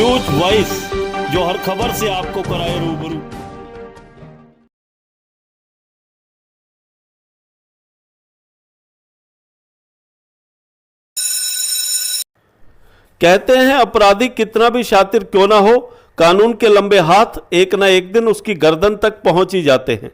News voice, जो हर खबर से आपको कराए रूबरू। कहते हैं अपराधी कितना भी शातिर क्यों ना हो, कानून के लंबे हाथ एक न एक दिन उसकी गर्दन तक पहुंच ही जाते हैं।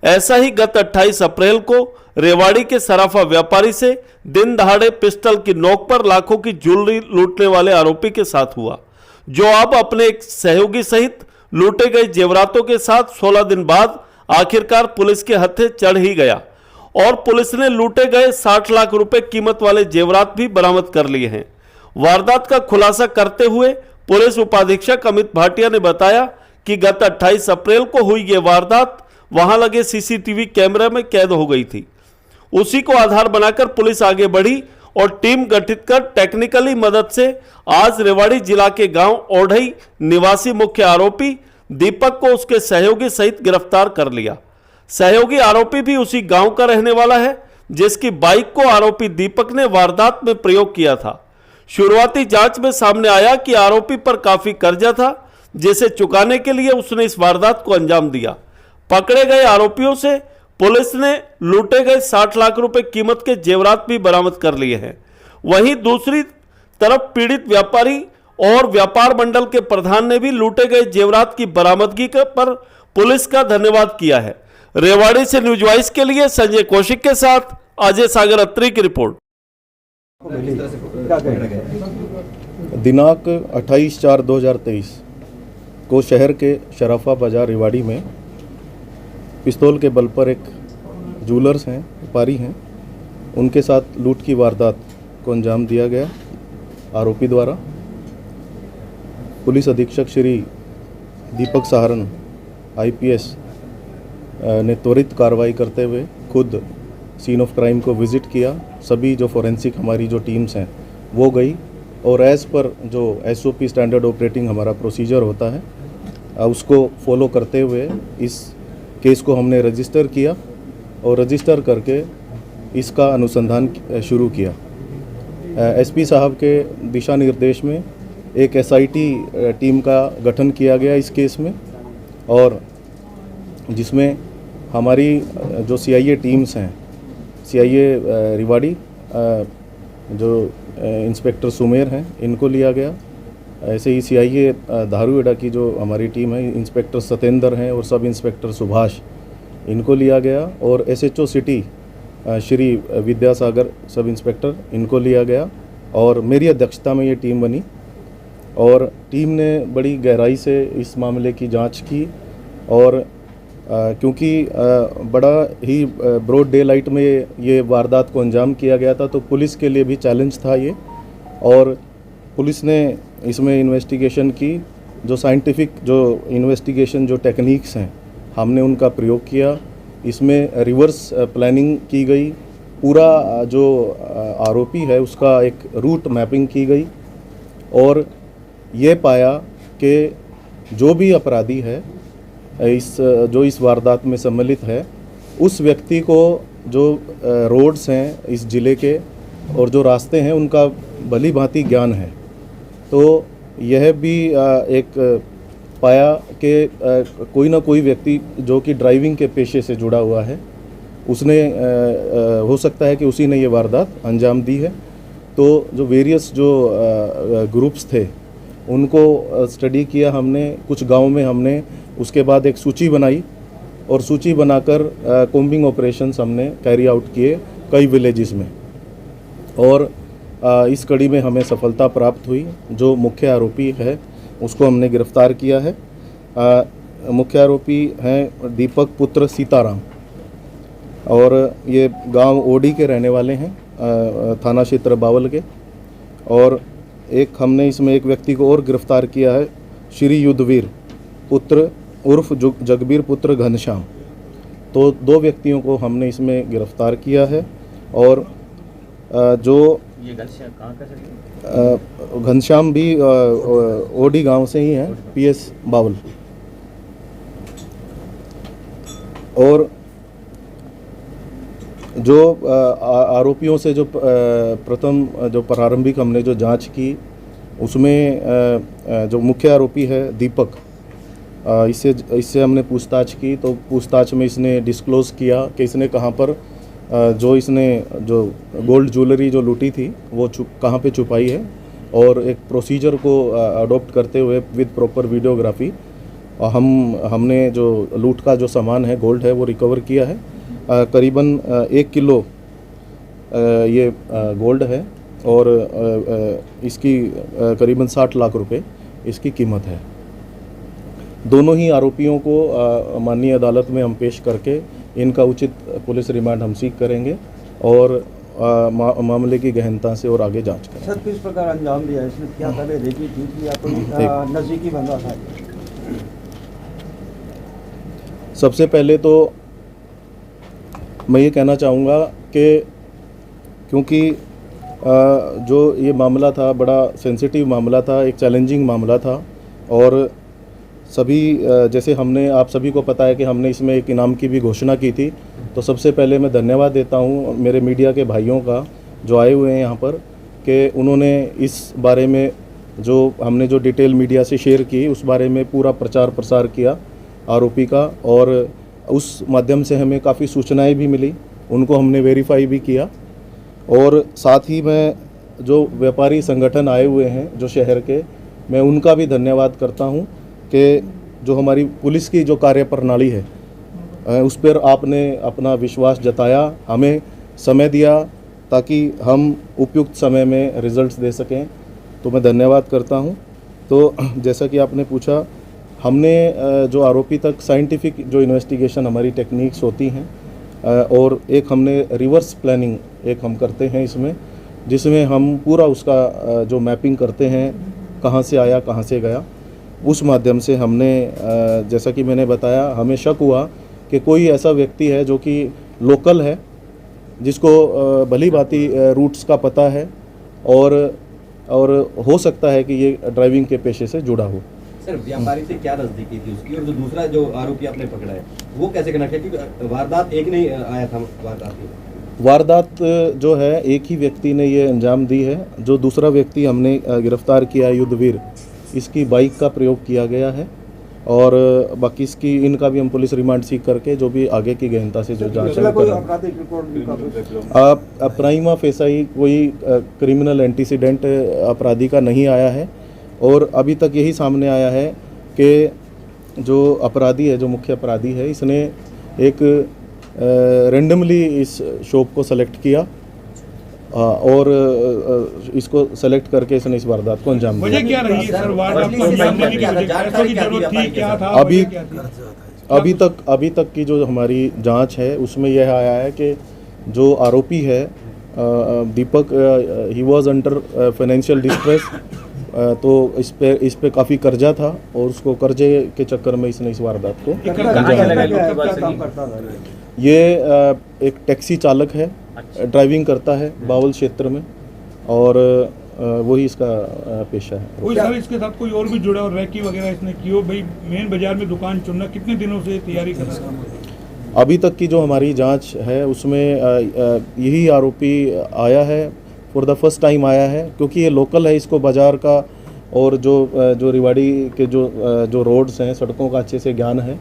ऐसा ही गत 28 अप्रैल को रेवाड़ी के सराफा व्यापारी से दिन दहाड़े पिस्टल की नोक पर लाखों की ज्वेलरी लूटने वाले आरोपी के साथ हुआ, जो अब अपने एक सहयोगी सहित लूटे गए जेवरातों के साथ 16 दिन बाद आखिरकार पुलिस के हत्थे चढ़ ही गया और पुलिस ने लूटे गए 60 लाख रुपए कीमत वाले जेवरात भी बरामद कर लिए हैं। वारदात का खुलासा करते हुए पुलिस उपाधीक्षक अमित भाटिया ने बताया कि गत 28 अप्रैल को हुई ये वारदात वहां लगे सीसीटीवी कैमरे में कैद हो गई थी। उसी को आधार बनाकर पुलिस आगे बढ़ी और टीम गठित कर टेक्निकली मदद से आज रेवाड़ी जिला के गांव ओढ़ई निवासी मुख्य आरोपी दीपक को उसके सहयोगी सहित गिरफ्तार कर लिया। सहयोगी आरोपी भी उसी गांव का रहने वाला है, जिसकी बाइक को आरोपी दीपक ने वारदात में प्रयोग किया था। शुरुआती जांच में सामने आया कि आरोपी पर काफी कर्जा था, जिसे चुकाने के लिए उसने इस वारदात को अंजाम दिया। पकड़े गए आरोपियों से पुलिस ने लूटे गए 60 लाख रुपए कीमत के जेवरात भी बरामद कर लिए हैं। वहीं दूसरी तरफ पीड़ित व्यापारी और व्यापार मंडल के प्रधान ने भी लूटे गए जेवरात की बरामदगी पर पुलिस का धन्यवाद किया है। रेवाड़ी से न्यूज वॉइस के लिए संजय कौशिक के साथ अजय सागर अत्री की रिपोर्ट। दिनांक 28/4/2023 को शहर के शराफा बाजार रेवाड़ी में पिस्तौल के बल पर एक जूलर्स हैं, व्यापारी हैं, उनके साथ लूट की वारदात को अंजाम दिया गया आरोपी द्वारा। पुलिस अधीक्षक श्री दीपक सहारन IPS ने त्वरित कार्रवाई करते हुए खुद सीन ऑफ क्राइम को विज़िट किया। सभी जो फोरेंसिक हमारी जो टीम्स हैं वो गई और एज़ पर जो SOP स्टैंडर्ड ऑपरेटिंग हमारा प्रोसीजर होता है उसको फॉलो करते हुए इस केस को हमने रजिस्टर किया और रजिस्टर करके इसका अनुसंधान शुरू किया। SP साहब के दिशा निर्देश में एक SIT टीम का गठन किया गया इस केस में, और जिसमें हमारी जो CIA टीम्स हैं, CIA रेवाड़ी जो इंस्पेक्टर सुमेर हैं इनको लिया गया। ऐसे ही CIA धारूहेड़ा की जो हमारी टीम है, इंस्पेक्टर सतेंद्र हैं और सब इंस्पेक्टर सुभाष, इनको लिया गया, और SHO city Shri Vidyasagar sub inspector, इनको लिया गया और मेरी अध्यक्षता में ये टीम बनी और टीम ने बड़ी गहराई से इस मामले की जांच की। और क्योंकि बड़ा ही ब्रॉड डे लाइट में ये वारदात को अंजाम किया गया था, तो पुलिस के लिए भी चैलेंज था ये, और पुलिस ने इसमें इन्वेस्टिगेशन की। जो साइंटिफिक जो इन्वेस्टिगेशन जो टेक्निक्स हैं हमने उनका प्रयोग किया। इसमें रिवर्स प्लानिंग की गई, पूरा जो आरोपी है उसका एक रूट मैपिंग की गई और ये पाया कि जो भी अपराधी है इस वारदात में सम्मिलित है, उस व्यक्ति को जो रोड्स हैं इस ज़िले के और जो रास्ते हैं उनका भली भांति ज्ञान है। तो यह भी एक पाया कि कोई ना कोई व्यक्ति जो कि ड्राइविंग के पेशे से जुड़ा हुआ है, उसने हो सकता है कि उसी ने ये वारदात अंजाम दी है। तो जो वेरियस जो ग्रुप्स थे उनको स्टडी किया हमने, कुछ गांव में हमने उसके बाद एक सूची बनाई और सूची बनाकर कॉम्बिंग ऑपरेशंस हमने कैरी आउट किए कई विलेजेस में, और इस कड़ी में हमें सफलता प्राप्त हुई। जो मुख्य आरोपी है उसको हमने गिरफ्तार किया है। मुख्य आरोपी हैं दीपक पुत्र सीताराम और ये गांव ओडी के रहने वाले हैं, थाना क्षेत्र बावल के। और एक हमने इसमें एक व्यक्ति को और गिरफ्तार किया है, श्री युद्धवीर पुत्र उर्फ जगबीर पुत्र घनश्याम। तो 2 व्यक्तियों को हमने इसमें गिरफ्तार किया है। और जो ये घनश्याम कहाँ का सर? घनश्याम भी ओडी गांव से ही हैं, PS बावल। और जो आरोपियों से जो प्रथम जो प्रारंभिक हमने जो जांच की, उसमें जो मुख्य आरोपी है दीपक, इससे हमने पूछताछ की तो पूछताछ में इसने डिस्क्लोज़ किया कि इसने कहाँ पर जो गोल्ड ज्वेलरी जो लूटी थी वो कहाँ पे छुपाई है, और एक प्रोसीजर को अडॉप्ट करते हुए विद प्रॉपर वीडियोग्राफी हमने जो लूट का जो सामान है, गोल्ड है, वो रिकवर किया है। करीबन 1 किलो ये गोल्ड है और इसकी करीबन 60 लाख रुपए इसकी कीमत है। दोनों ही आरोपियों को माननीय अदालत में हम पेश करके इनका उचित पुलिस रिमांड हम सीख करेंगे और मामले की गहनता से और आगे जांच करेंगे। सर, किस प्रकार अंजाम दिया इसने? क्या पहले रेकी की थी या कोई नजदीकी बंदा था? सबसे पहले तो मैं ये कहना चाहूँगा कि क्योंकि जो ये मामला था बड़ा सेंसिटिव मामला था, एक चैलेंजिंग मामला था, और सभी जैसे आप सभी को पता है कि हमने इसमें एक इनाम की भी घोषणा की थी। तो सबसे पहले मैं धन्यवाद देता हूँ मेरे मीडिया के भाइयों का जो आए हुए हैं यहाँ पर, कि उन्होंने इस बारे में हमने जो डिटेल मीडिया से शेयर की उस बारे में पूरा प्रचार प्रसार किया आरोपी का, और उस माध्यम से हमें काफ़ी सूचनाएं भी मिली, उनको हमने वेरीफाई भी किया। और साथ ही मैं जो व्यापारी संगठन आए हुए हैं जो शहर के, मैं उनका भी धन्यवाद करता हूं कि जो हमारी पुलिस की जो कार्यप्रणाली है उस पर आपने अपना विश्वास जताया, हमें समय दिया ताकि हम उपयुक्त समय में रिजल्ट्स दे सकें, तो मैं धन्यवाद करता हूं। तो जैसा कि आपने पूछा, हमने जो आरोपी तक साइंटिफिक जो इन्वेस्टिगेशन हमारी टेक्निक्स होती हैं, और एक हमने रिवर्स प्लानिंग एक हम करते हैं इसमें, जिसमें हम पूरा उसका जो मैपिंग करते हैं, कहाँ से आया कहाँ से गया, उस माध्यम से हमने जैसा कि मैंने बताया, हमें शक हुआ कि कोई ऐसा व्यक्ति है जो कि लोकल है, जिसको भली भांति रूट्स का पता है, और हो सकता है कि ये ड्राइविंग के पेशे से जुड़ा हो। सर, व्यापारी से क्या नजदीकी थी उसकी, और जो दूसरा जो आरोपी आपने पकड़ा है वो कैसे कनेक्ट है? क्योंकि वारदात एक नहीं आया था, वारदात जो है एक ही व्यक्ति ने ये अंजाम दी है। जो दूसरा व्यक्ति हमने गिरफ्तार किया है, युद्धवीर, इसकी बाइक का प्रयोग किया गया है, और बाकी इनका भी हम पुलिस रिमांड सीख करके जो भी आगे की गहनता से जो जांच प्राइमा फेसाई कोई क्रिमिनल एंटीसीडेंट अपराधी का नहीं आया है, और अभी तक यही सामने आया है कि जो अपराधी है, जो मुख्य अपराधी है, इसने एक रेंडमली इस शॉप को सेलेक्ट किया और इसको सेलेक्ट करके इसने इस वारदात को अंजाम दिया। वजह क्या रही है सर? वारदात को अंजाम देने की पैसों की जरूरत थी, क्या था? अभी तक की जो हमारी जांच है उसमें यह आया है कि जो आरोपी है Deepak, he was under financial distress, तो इस पे काफ़ी कर्जा था, और उसको कर्जे के चक्कर में इसने इस वारदात को ये एक टैक्सी चालक है, ड्राइविंग करता है बावल क्षेत्र में, और वही इसका पेशा है। कोई सर इसके साथ कोई और भी जुड़ा और रैकी वगैरह इसने की हो? भाई मेन बाजार में दुकान चुनना, कितने दिनों से तैयारी कर रहा था? अभी तक की जो हमारी जांच है उसमें यही आरोपी आया है, फॉर द फर्स्ट टाइम आया है, क्योंकि ये लोकल है, इसको बाज़ार का और जो रिवाड़ी के जो रोड्स हैं, सड़कों का अच्छे से ज्ञान है,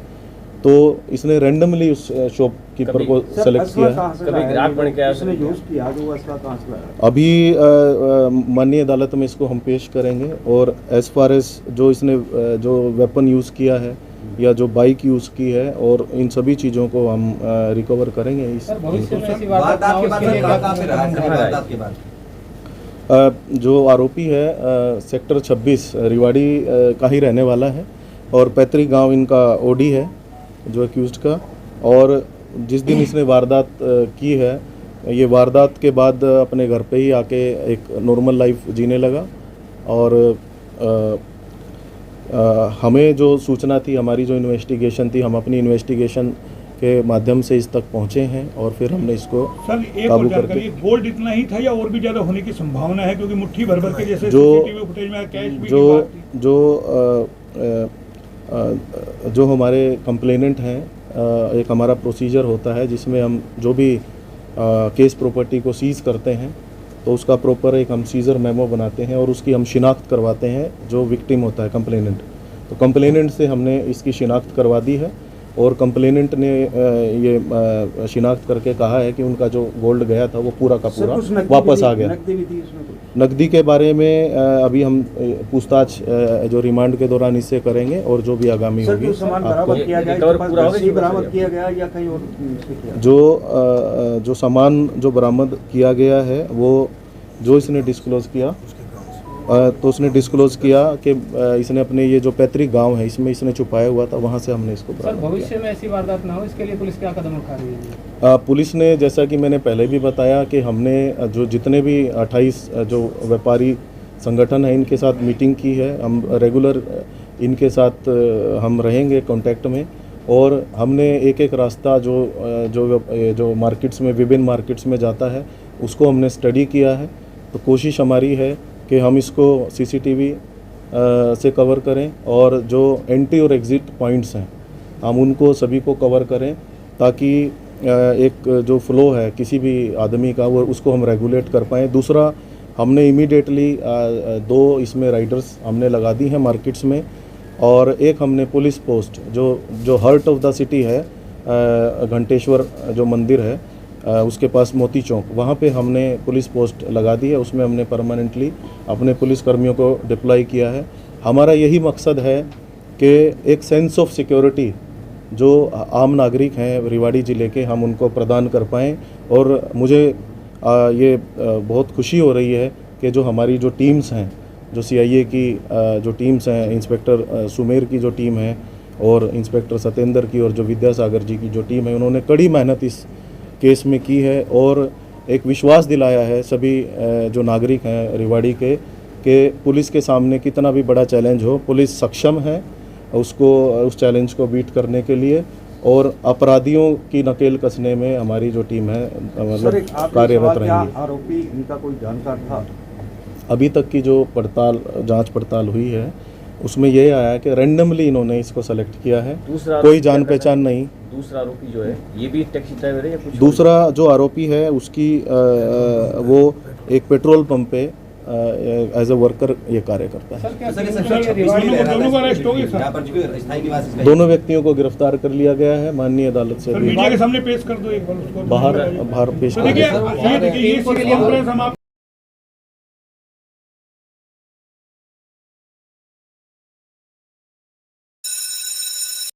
तो इसने रैंडमली उस शॉपकीपर को सेलेक्ट किया है। कभी ग्राहक बन के उसने यूज किया, जो असला कहां से लाया? अभी माननीय अदालत में इसको हम पेश करेंगे, और एज फार एज जो इसने जो वेपन यूज़ किया है या जो बाइक यूज़ की है, और इन सभी चीज़ों को हम रिकवर करेंगे। जो आरोपी है सेक्टर 26 रिवाड़ी का ही रहने वाला है, और पैतृक गांव इनका ओडी है जो एक्यूज्ड का, और जिस दिन इसने वारदात की है, ये वारदात के बाद अपने घर पे ही आके एक नॉर्मल लाइफ जीने लगा, और हमें जो सूचना थी, हमारी जो इन्वेस्टिगेशन थी, हम अपनी इन्वेस्टिगेशन के माध्यम से इस तक पहुंचे हैं, और फिर हमने इसको सर एक और जानकारी, गोल्ड इतना ही था या और भी ज़्यादा होने की संभावना है? क्योंकि मुट्ठी भर के जैसे सीसीटीवी फुटेज में कैश भी जो हमारे कंप्लेनेंट हैं, एक हमारा प्रोसीजर होता है जिसमें हम जो भी केस प्रॉपर्टी को सीज़ करते हैं, तो उसका प्रॉपर एक हम सीजर मेमो बनाते हैं और उसकी हम शिनाख्त करवाते हैं जो विक्टिम होता है कंप्लेनेंट। तो कंप्लेनेंट से हमने इसकी शिनाख्त करवा दी है और कंप्लेनेंट ने ये शिनाख्त करके कहा है कि उनका जो गोल्ड गया था वो पूरा का पूरा वापस आ गया। नकदी भी थी इसमें कोई? नकदी के बारे में अभी हम पूछताछ जो रिमांड के दौरान इससे करेंगे और जो भी आगामी सर होगी जो सामान आपको बरामद किया गया रिकवर इसके पास पूरा हो गया, नकदी बरामद किया गया या कहीं और से किया? जो सामान जो बरामद किया गया है वो जो इसने डिस्क्लोज किया तो उसने डिस्क्लोज किया कि इसने अपने ये जो पैतृक गांव है इसमें इसने छुपाया हुआ था, वहां से हमने इसको सर बरामद किया। भविष्य में ऐसी वारदात ना हो इसके लिए पुलिस क्या कदम उठा रही है? पुलिस ने जैसा कि मैंने पहले भी बताया कि हमने जो जितने भी 28 जो व्यापारी संगठन है इनके साथ मीटिंग की है। हम रेगुलर इनके साथ हम रहेंगे कांटेक्ट में और हमने एक एक रास्ता जो मार्केट्स में विभिन्न मार्केट्स में जाता है उसको हमने स्टडी किया है। तो कोशिश हमारी है कि हम इसको सीसीटीवी से कवर करें और जो एंट्री और एग्ज़िट पॉइंट्स हैं हम उनको सभी को कवर करें ताकि एक जो फ्लो है किसी भी आदमी का वो उसको हम रेगुलेट कर पाएँ। दूसरा हमने इमीडिएटली 2 इसमें राइडर्स हमने लगा दी हैं मार्केट्स में और एक हमने पुलिस पोस्ट जो हार्ट ऑफ द सिटी है घंटेश्वर जो मंदिर है उसके पास मोती चौक, वहाँ पे हमने पुलिस पोस्ट लगा दी है। उसमें हमने परमानेंटली अपने पुलिस कर्मियों को डिप्लॉय किया है। हमारा यही मकसद है कि एक सेंस ऑफ सिक्योरिटी जो आम नागरिक हैं रेवाड़ी ज़िले के हम उनको प्रदान कर पाएँ। और मुझे ये बहुत खुशी हो रही है कि जो हमारी जो टीम्स हैं जो CIA की जो टीम्स हैं, इंस्पेक्टर सुमेर की जो टीम है और इंस्पेक्टर सत्येंद्र की और जो विद्यासागर जी की जो टीम है उन्होंने कड़ी मेहनत इस केस में की है और एक विश्वास दिलाया है सभी जो नागरिक हैं रेवाड़ी के कि पुलिस के सामने कितना भी बड़ा चैलेंज हो पुलिस सक्षम है उसको उस चैलेंज को बीट करने के लिए और अपराधियों की नकेल कसने में हमारी जो टीम है सर एक मतलब आखिरी कार्यरत सवाल, क्या रहेंगी। आरोपी इनका कोई जानकार था? अभी तक की जो जांच पड़ताल हुई है उसमें ये आया है कि रैंडमली इन्होंने इसको सेलेक्ट किया है, दूसरा कोई आरोपी जान क्या पहचान नहीं। दूसरा आरोपी जो है ये भी टैक्सी ड्राइवर है या कुछ? दूसरा जो आरोपी है उसकी वो एक पेट्रोल पंप पे एज ए वर्कर ये कार्य करता है। सर क्या सर, दोनों का अरेस्ट हो गया सर? यहाँ पर जो स्थायी निवासी इसका दोनों व्यक्तियों को गिरफ्तार कर लिया गया है माननीय अदालत से सर भी मीडिया के सामने पेश कर दो एक बार उसको। बाहर पेश तो कर देखिए दिया। ये प्रेस हम आप